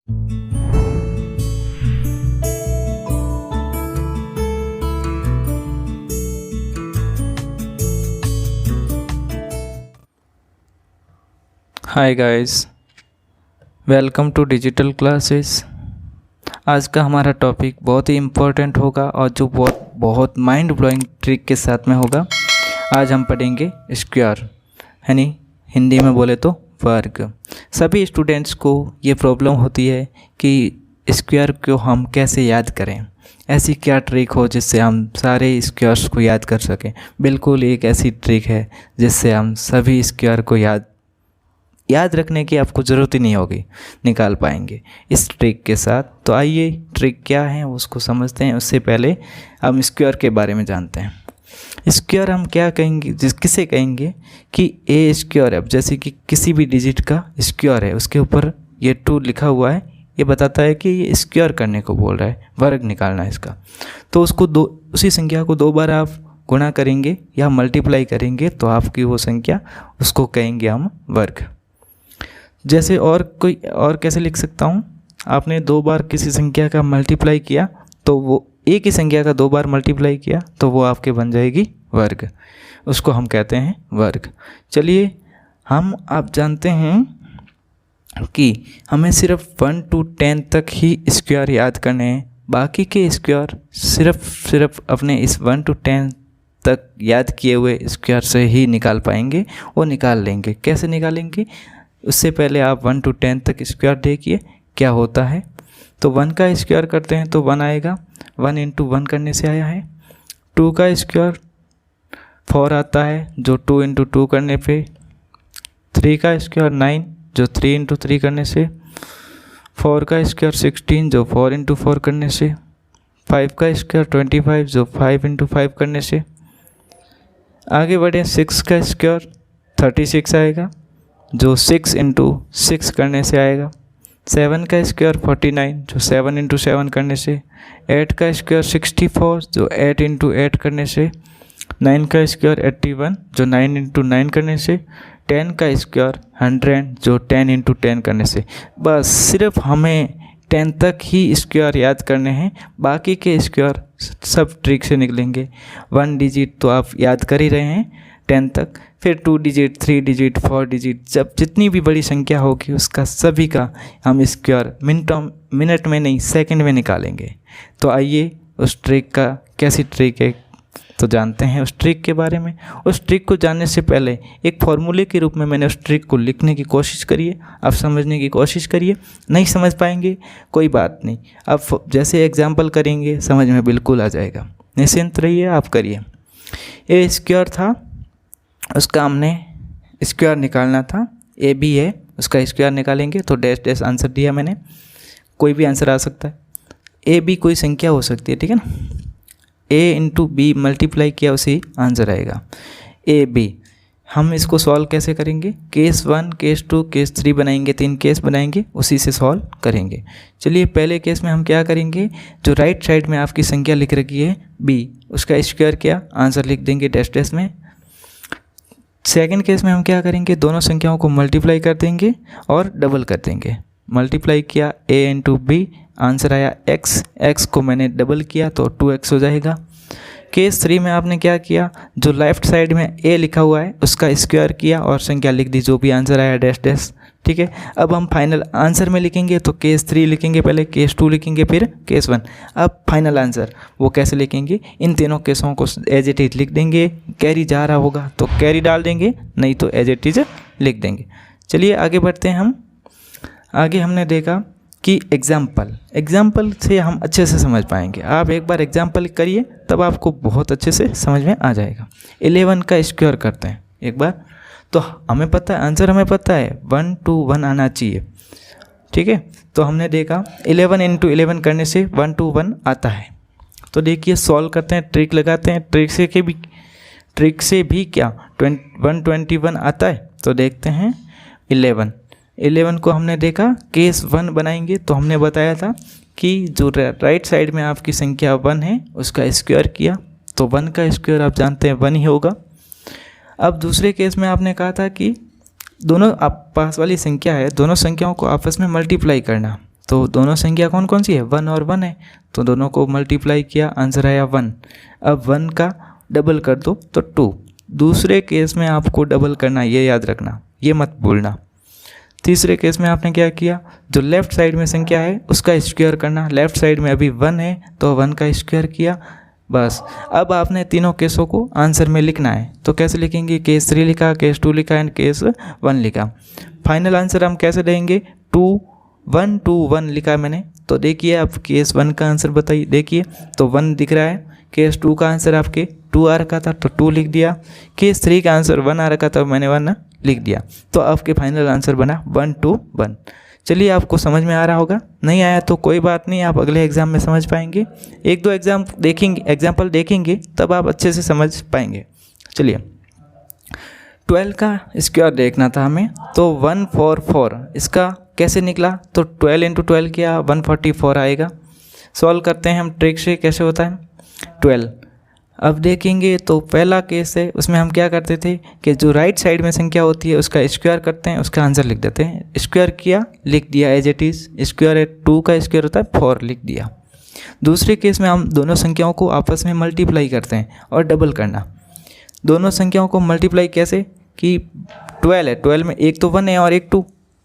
Hi guys, welcome to digital classes. आज का हमारा टॉपिक बहुत ही इम्पोर्टेंट होगा और जो बहुत माइंड ब्लोइंग ट्रिक के साथ में होगा। आज हम पढ़ेंगे स्क्वायर, यानी हिंदी में बोले तो वर्ग। सभी स्टूडेंट्स को ये प्रॉब्लम होती है कि स्क्वायर को हम कैसे याद करें, ऐसी क्या ट्रिक हो जिससे हम सारे स्क्वायर्स को याद कर सकें। बिल्कुल एक ऐसी ट्रिक है जिससे हम सभी स्क्वायर को याद रखने की आपको ज़रूरत ही नहीं होगी, निकाल पाएंगे इस ट्रिक के साथ। तो आइए ट्रिक क्या है उसको समझते हैं। उससे पहले हम स्क्वायर के बारे में जानते हैं। स्क्वायर हम क्या कहेंगे, किसे कहेंगे कि ए स्क्वायर है। अब जैसे कि किसी भी डिजिट का स्क्वायर है, उसके ऊपर ये 2 लिखा हुआ है, ये बताता है कि ये स्क्वायर करने को बोल रहा है, वर्ग निकालना है इसका। तो उसको उसी संख्या को 2 बार आप गुणा करेंगे या मल्टीप्लाई करेंगे तो आपकी वो संख्या, उसको कहेंगे हम वर्ग। जैसे और कैसे लिख सकता हूँ, आपने 2 बार किसी संख्या का मल्टीप्लाई किया तो वो एक ही संख्या का 2 बार मल्टीप्लाई किया तो वो आपके बन जाएगी वर्ग, उसको हम कहते हैं वर्ग। चलिए हम आप जानते हैं कि हमें सिर्फ 1 to 10 तक ही स्क्वायर याद करने हैं, बाकी के स्क्वायर सिर्फ अपने इस 1 to 10 तक याद किए हुए स्क्वायर से ही निकाल पाएंगे, वो निकाल लेंगे। कैसे निकालेंगे, उससे पहले आप 1 to 10 तक स्क्वायर देखिए क्या होता है। तो 1 का स्क्वायर करते हैं तो 1 आएगा, 1 into 1 करने से आया है। 2 का स्क्वायर 4 आता है, जो 2 into 2 करने पे। 3 का स्क्वायर 9, जो 3 into 3 करने से। 4 का स्क्वायर 16, जो 4 into 4 करने से। 5 का स्क्वायर 25, जो 5 into 5 करने से। आगे बढ़े, 6 का स्क्वायर 36 आएगा, जो 6 into 6 करने से आएगा। 7 का स्क्वायर 49, जो 7 into 7 करने से। 8 का स्क्वायर 64, जो 8 into 8 करने से। 9 का स्क्वायर 81, जो 9 into 9 करने से। 10 का स्क्वायर 100, जो 10 into 10 करने से। बस सिर्फ हमें 10 तक ही स्क्वायर याद करने हैं, बाकी के स्क्वायर सब ट्रिक से निकलेंगे। 1 डिजिट तो आप याद कर ही रहे हैं 10 तक, फिर 2 डिजिट, 3 डिजिट, 4 डिजिट, जब जितनी भी बड़ी संख्या होगी उसका सभी का हम स्क्वायर मिनट में नहीं सेकंड में निकालेंगे। तो आइए उस ट्रिक का, कैसी ट्रिक है तो जानते हैं उस ट्रिक के बारे में। उस ट्रिक को जानने से पहले एक फॉर्मूले के रूप में मैंने उस ट्रिक को लिखने की कोशिश करिए, आप समझने की कोशिश करिए। नहीं समझ पाएंगे कोई बात नहीं, आप जैसे एग्जाम्पल करेंगे समझ में बिल्कुल आ जाएगा। निश्चिंत रहिए, आप करिए। ए स्क्वायर था, उसका हमने स्क्वायर निकालना था। ए बी है, उसका स्क्वायर निकालेंगे तो डैश डैश आंसर दिया मैंने, कोई भी आंसर आ सकता है। ए बी कोई संख्या हो सकती है, ठीक है ना। ए इंटू बी मल्टीप्लाई किया उसी आंसर आएगा। ए बी हम इसको सॉल्व कैसे करेंगे, केस 1, केस 2, केस 3 बनाएंगे, 3 केस बनाएंगे, उसी से सॉल्व करेंगे। चलिए पहले केस में हम क्या करेंगे, जो राइट साइड में आपकी संख्या लिख रखी है बी, उसका स्क्वायर किया, आंसर लिख देंगे डैश डैश में। सेकंड केस में हम क्या करेंगे, दोनों संख्याओं को मल्टीप्लाई कर देंगे और डबल कर देंगे। मल्टीप्लाई किया ए इंटू बी, आंसर आया एक्स, एक्स को मैंने डबल किया तो 2x हो जाएगा। केस 3 में आपने क्या किया, जो लेफ्ट साइड में ए लिखा हुआ है उसका स्क्वायर किया और संख्या लिख दी, जो भी आंसर आया डैश डैश, ठीक है। अब हम फाइनल आंसर में लिखेंगे तो केस 3 लिखेंगे पहले, केस 2 लिखेंगे, फिर केस 1। अब फाइनल आंसर वो कैसे लिखेंगे, इन तीनों केसों को एज इट इज लिख देंगे। कैरी जा रहा होगा तो कैरी डाल देंगे, नहीं तो एज इट इज लिख देंगे। चलिए आगे बढ़ते हैं हम। आगे हमने देखा कि एग्जाम्पल से हम अच्छे से समझ पाएंगे। आप एक बार एग्जाम्पल करिए तब आपको बहुत अच्छे से समझ में आ जाएगा। 11 का स्क्वायर करते हैं एक बार, तो हमें पता है आंसर, हमें पता है 1 to 1 आना चाहिए, ठीक है। तो हमने देखा 11 into 11 करने से 1 to 1 आता है। तो देखिए सॉल्व करते हैं, ट्रिक लगाते हैं, ट्रिक से भी क्या 121 आता है। तो देखते हैं 11 को हमने देखा केस 1 बनाएंगे तो हमने बताया था कि जो राइट साइड में आपकी संख्या 1 है उसका स्क्वायर किया, तो 1 का स्क्वायर आप जानते हैं 1 ही होगा। अब दूसरे केस में आपने कहा था कि दोनों आप पास वाली संख्या है, दोनों संख्याओं को आपस में मल्टीप्लाई करना, तो दोनों संख्या कौन कौन सी है, 1 और 1 है, तो दोनों को मल्टीप्लाई किया, आंसर आया 1। अब 1 का डबल कर दो तो 2। दूसरे केस में आपको डबल करना, ये याद रखना, ये मत भूलना। तीसरे केस में आपने क्या किया, जो लेफ़्ट साइड में संख्या है उसका स्क्वायर करना। लेफ़्ट साइड में अभी 1 है तो 1 का स्क्वायर किया, बस। अब आपने तीनों केसों को आंसर में लिखना है। तो कैसे लिखेंगे, केस 3 लिखा, केस 2 लिखा एंड केस 1 लिखा। फाइनल आंसर हम कैसे देंगे, 2 1 2 1 लिखा मैंने। तो देखिए अब केस 1 का आंसर बताइए, देखिए तो 1 दिख रहा है। केस 2 का आंसर आपके 2 आ रखा था तो 2 लिख दिया। केस 3 का आंसर 1 आ रखा था, मैंने 1 लिख दिया। तो आपके फाइनल आंसर बना 1 2 1। चलिए आपको समझ में आ रहा होगा, नहीं आया तो कोई बात नहीं, आप अगले एग्ज़ाम में समझ पाएंगे। एक दो एग्जाम्पल देखेंगे तब आप अच्छे से समझ पाएंगे। चलिए 12 का स्क्वायर देखना था हमें, तो 144 इसका कैसे निकला, तो 12 इंटू 12 किया 144 आएगा। सॉल्व करते हैं हम ट्रिक से, कैसे होता है 12। अब देखेंगे तो पहला केस है, उसमें हम क्या करते थे कि जो राइट साइड में संख्या होती है उसका स्क्वायर करते हैं, उसका आंसर लिख देते हैं। स्क्वायर किया, लिख दिया एज इट इज़। स्क्वायर है 2 का स्क्वायर होता है 4, लिख दिया। दूसरे केस में हम दोनों संख्याओं को आपस में मल्टीप्लाई करते हैं और डबल करना। दोनों संख्याओं को मल्टीप्लाई कैसे कि 12 है, 12 में एक तो 1 है और एक 2,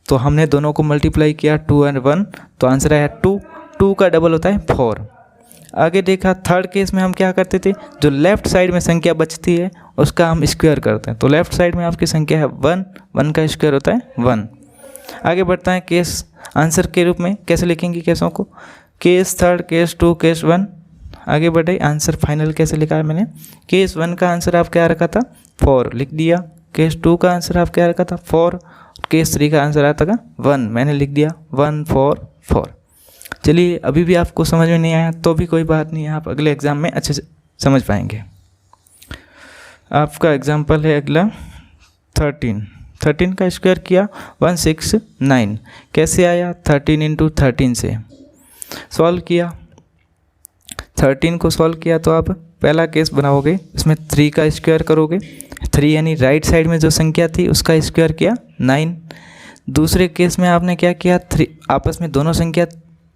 तो हमने दोनों को मल्टीप्लाई किया 2 और 1, तो आंसर आया 2। 2 का डबल होता है 4। आगे देखा थर्ड केस में हम क्या करते थे, जो लेफ़्ट साइड में संख्या बचती है उसका हम स्क्वायर करते हैं। तो लेफ़्ट साइड में आपकी संख्या है 1, 1 का स्क्वायर होता है 1। आगे बढ़ता है केस आंसर के रूप में, कैसे लिखेंगे केसों को, केस 3, केस 2, केस 1। आगे बढ़े, आंसर फाइनल कैसे लिखा है मैंने, केस 1 का आंसर आप क्या रखा था 4, लिख दिया। केस 2 का आंसर आप क्या रखा था 4, केस 3 का आंसर आता था 1, मैंने लिख दिया 1 4 4। चलिए अभी भी आपको समझ में नहीं आया तो भी कोई बात नहीं, आप अगले एग्ज़ाम में अच्छे से समझ पाएंगे। आपका एग्जाम्पल है अगला 13 का स्क्वायर किया 169, कैसे आया 13 इंटू 13 से सॉल्व किया। 13 को सॉल्व किया तो आप पहला केस बनाओगे, इसमें 3 का स्क्वायर करोगे, 3 यानी राइट साइड में जो संख्या थी उसका स्क्वायर किया 9। दूसरे केस में आपने क्या किया, 3 आपस में दोनों संख्या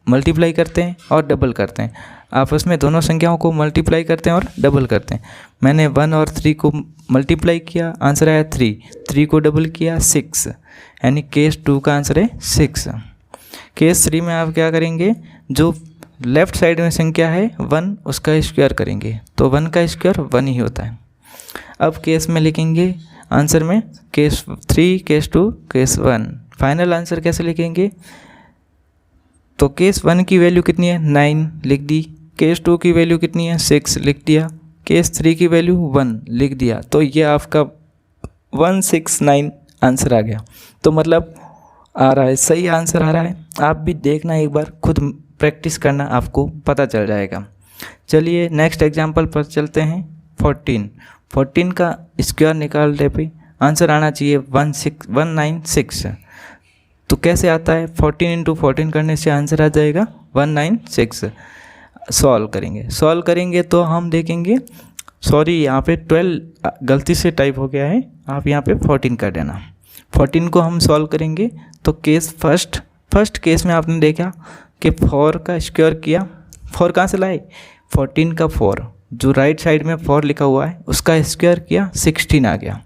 मल्टीप्लाई करते हैं और डबल करते हैं। आपस में दोनों संख्याओं को मल्टीप्लाई करते हैं और डबल करते हैं। मैंने 1 और 3 को मल्टीप्लाई किया, आंसर आया 3। 3 को डबल किया 6, यानी केस 2 का आंसर है 6। केस 3 में आप क्या करेंगे, जो लेफ़्ट साइड में संख्या है 1 उसका स्क्वायर करेंगे, तो 1 का स्क्वायर 1 ही होता है। अब केस में लिखेंगे आंसर में case 3, case 2, case 1। Final answer कैसे लिखेंगे, तो केस 1 की वैल्यू कितनी है 9, लिख दी। केस 2 की वैल्यू कितनी है 6, लिख दिया। केस 3 की वैल्यू 1, लिख दिया। तो ये आपका 169 आंसर आ गया। तो मतलब आ रहा है, सही आंसर आ रहा है। आप भी देखना एक बार, खुद प्रैक्टिस करना, आपको पता चल जाएगा। चलिए नेक्स्ट एग्जाम्पल पर चलते हैं। 14 का स्क्वायर निकालने पे आंसर आना चाहिए 196। तो कैसे आता है, 14 इंटू 14 करने से आंसर आ जाएगा 196। सॉल्व करेंगे तो हम देखेंगे, सॉरी यहाँ पे 12 गलती से टाइप हो गया है, आप यहाँ पे 14 कर देना। 14 को हम सॉल्व करेंगे तो केस फर्स्ट केस में आपने देखा कि 4 का स्क्वायर किया। 4 कहाँ से लाए, 14 का 4, जो राइट साइड में 4 लिखा हुआ है उसका स्क्वायर किया, 16 आ गया।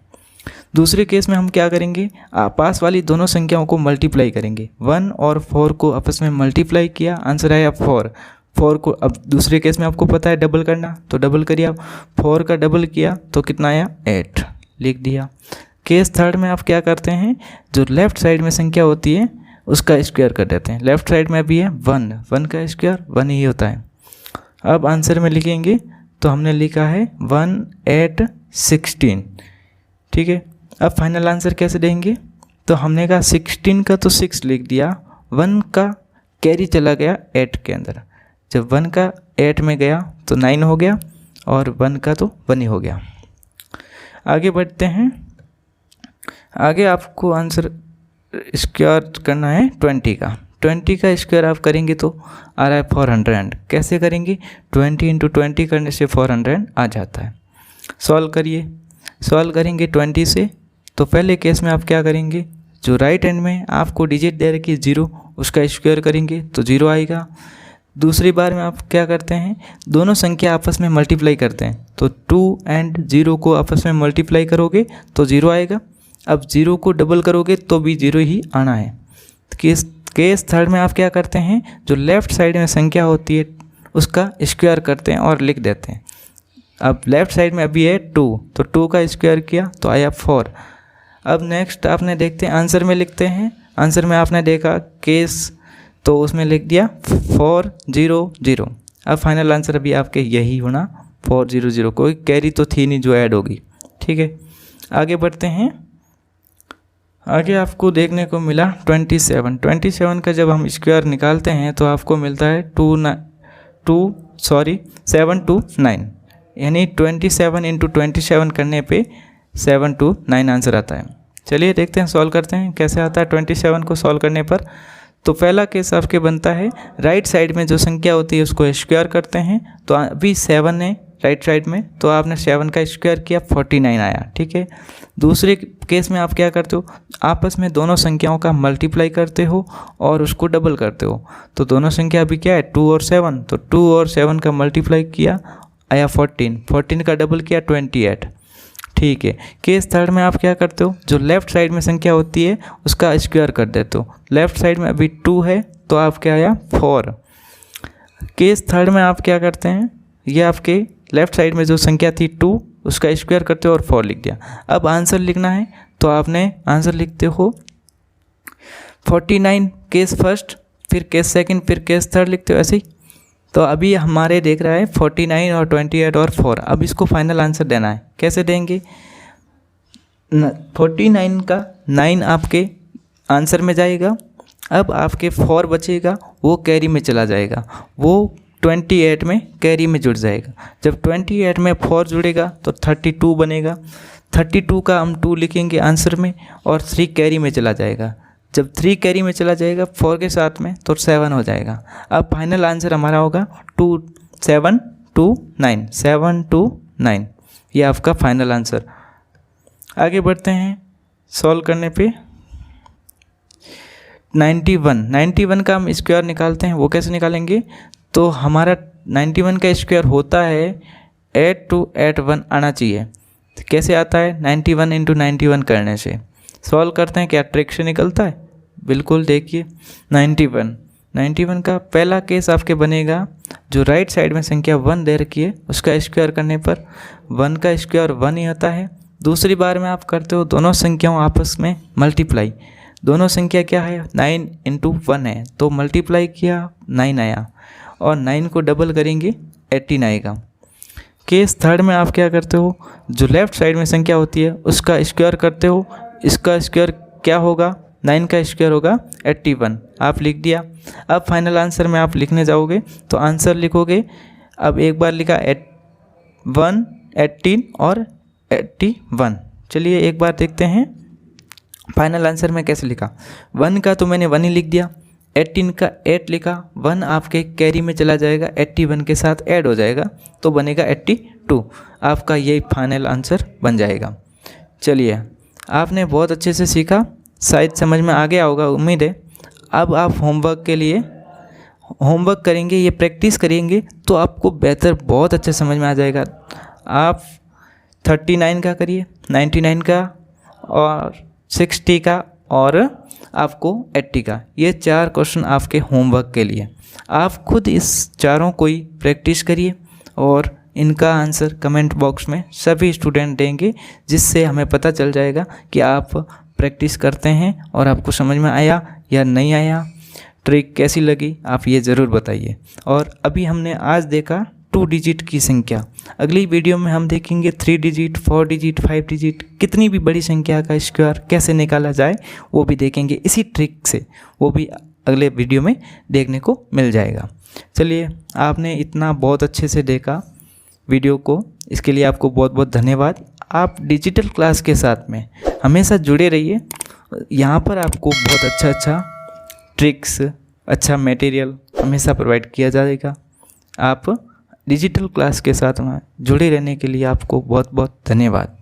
दूसरे केस में हम क्या करेंगे, पास वाली दोनों संख्याओं को मल्टीप्लाई करेंगे। 1 और 4 को आपस में मल्टीप्लाई किया, आंसर आया 4। 4 को अब दूसरे केस में आपको पता है डबल करना, तो डबल करिए आप। 4 का डबल किया तो कितना आया 8, लिख दिया। केस थर्ड में आप क्या करते हैं, जो लेफ़्ट साइड में संख्या होती है उसका स्क्वायर कर देते हैं। लेफ़्ट साइड में अभी है 1 का स्क्वायर 1 ही होता है। अब आंसर में लिखेंगे तो हमने लिखा है 1 8 16, ठीक है। अब फाइनल आंसर कैसे देंगे, तो हमने कहा 16 का तो 6 लिख दिया, 1 का कैरी चला गया 8 के अंदर। जब 1 का 8 में गया तो 9 हो गया और 1 का तो 1 ही हो गया। आगे बढ़ते हैं। आगे आपको आंसर स्क्वायर करना है 20 का। 20 का स्क्वायर आप करेंगे तो आ रहा है 400। कैसे करेंगे, 20 इंटू 20 करने से 400 आ जाता है। सॉल्व करेंगे 20 से। तो पहले केस में आप क्या करेंगे, जो राइट हैंड में आपको डिजिट दे रखी 0 उसका स्क्वायर करेंगे तो 0 आएगा। दूसरी बार में आप क्या करते हैं, दोनों संख्या आपस में मल्टीप्लाई करते हैं, तो 2 एंड 0 को आपस में मल्टीप्लाई करोगे तो 0 आएगा। अब 0 को डबल करोगे तो भी 0 ही आना है। केस थर्ड में आप क्या करते हैं, जो लेफ़्ट साइड में संख्या होती है उसका स्क्वायर करते हैं और लिख देते हैं। अब लेफ़्ट साइड में अभी है 2, तो 2 का स्क्वायर किया तो आया 4। अब नेक्स्ट आपने देखते हैं आंसर में लिखते हैं। आंसर में आपने देखा केस, तो उसमें लिख दिया 4 0 0। अब फाइनल आंसर अभी आपके यही होना 4 0 0, कोई कैरी तो थी नहीं जो ऐड होगी। ठीक है, आगे बढ़ते हैं। आगे आपको देखने को मिला 27 का जब हम स्क्वायर निकालते हैं तो आपको मिलता है 7 to 9, यानी 27 इंटू 27 करने पे 7 to 9 आंसर आता है। चलिए देखते हैं, सॉल्व करते हैं कैसे आता है 27 को सॉल्व करने पर। तो पहला केस आपके बनता है, राइट साइड में जो संख्या होती है उसको स्क्वायर करते हैं, तो अभी 7 है राइट साइड में, तो आपने 7 का स्क्वायर किया 49 आया। ठीक है, दूसरे केस में आप क्या करते हो, आपस में दोनों संख्याओं का मल्टीप्लाई करते हो और उसको डबल करते हो। तो दोनों संख्या अभी क्या है 2 और 7, तो 2 और 7 का मल्टीप्लाई किया आया 14 का डबल किया 28। ठीक है, केस थर्ड में आप क्या करते हो, जो लेफ़्ट साइड में संख्या होती है उसका स्क्वायर कर देते हो। लेफ़्ट साइड में अभी 2 है तो आप क्या आया 4। केस थर्ड में आप क्या करते हैं, ये आपके लेफ़्ट साइड में जो संख्या थी 2 उसका स्क्वायर करते हो और 4 लिख दिया। अब आंसर लिखना है तो आपने आंसर लिखते हो 49 केस फर्स्ट, फिर केस सेकंड, फिर केस थर्ड लिखते हो ऐसे ही। तो अभी हमारे देख रहा है 49 और 28 और 4। अब इसको फाइनल आंसर देना है, कैसे देंगे, 49 का 9 आपके आंसर में जाएगा। अब आपके 4 बचेगा, वो कैरी में चला जाएगा, वो 28 में कैरी में जुड़ जाएगा। जब 28 में 4 जुड़ेगा तो 32 बनेगा। 32 का हम 2 लिखेंगे आंसर में और 3 कैरी में चला जाएगा। जब 3 कैरी में चला जाएगा 4 के साथ में तो 7 हो जाएगा। अब फाइनल आंसर हमारा होगा 7 to 9, ये आपका फाइनल आंसर। आगे बढ़ते हैं सॉल्व करने पे। 91 का हम स्क्वायर निकालते हैं, वो कैसे निकालेंगे, तो हमारा 91 का स्क्वायर होता है 8 to 8 1 आना चाहिए। कैसे आता है, 91 इंटू 91 करने से। सॉल्व करते हैं, क्या ट्रिक से निकलता है, बिल्कुल देखिए। 91 का पहला केस आपके बनेगा, जो राइट साइड में संख्या 1 दे रखी है उसका स्क्वायर करने पर 1 का स्क्वायर 1 ही आता है। दूसरी बार में आप करते हो दोनों संख्याओं आपस में मल्टीप्लाई। दोनों संख्या क्या है 9 इंटू 1 है, तो मल्टीप्लाई किया 9 आया और 9 को डबल करेंगे 18 आएगा। केस थर्ड में आप क्या करते हो, जो लेफ़्ट साइड में संख्या होती है उसका स्क्वायर करते हो। इसका स्क्वायर क्या होगा, 9 का स्क्वायर होगा 81, आप लिख दिया। अब फाइनल आंसर में आप लिखने जाओगे तो आंसर लिखोगे, अब एक बार लिखा 1 18 और 81। चलिए एक बार देखते हैं फाइनल आंसर में कैसे लिखा। 1 का तो मैंने 1 ही लिख दिया, 18 का 8 लिखा, 1 आपके कैरी में चला जाएगा, 81 के साथ ऐड हो जाएगा तो बनेगा 82। आपका यही फाइनल आंसर बन जाएगा। चलिए आपने बहुत अच्छे से सीखा, शायद समझ में आ गया होगा, उम्मीद है। अब आप होमवर्क के लिए होमवर्क करेंगे, ये प्रैक्टिस करेंगे तो आपको बेहतर बहुत अच्छे समझ में आ जाएगा। आप 39 का करिए, 99 का और 60 का और आपको 80 का, ये 4 क्वेश्चन आपके होमवर्क के लिए। आप खुद इस चारों को ही प्रैक्टिस करिए और इनका आंसर कमेंट बॉक्स में सभी स्टूडेंट देंगे, जिससे हमें पता चल जाएगा कि आप प्रैक्टिस करते हैं और आपको समझ में आया या नहीं आया, ट्रिक कैसी लगी आप ये ज़रूर बताइए। और अभी हमने आज देखा 2 डिजिट की संख्या, अगली वीडियो में हम देखेंगे 3 डिजिट 4 डिजिट 5 डिजिट, कितनी भी बड़ी संख्या का स्क्वायर कैसे निकाला जाए वो भी देखेंगे इसी ट्रिक से, वो भी अगले वीडियो में देखने को मिल जाएगा। चलिए आपने इतना बहुत अच्छे से देखा वीडियो को, इसके लिए आपको बहुत बहुत धन्यवाद। आप डिजिटल क्लास के साथ में हमेशा जुड़े रहिए, यहाँ पर आपको बहुत अच्छा ट्रिक्स, अच्छा मटेरियल हमेशा प्रोवाइड किया जाएगा। आप डिजिटल क्लास के साथ में जुड़े रहने के लिए आपको बहुत बहुत धन्यवाद।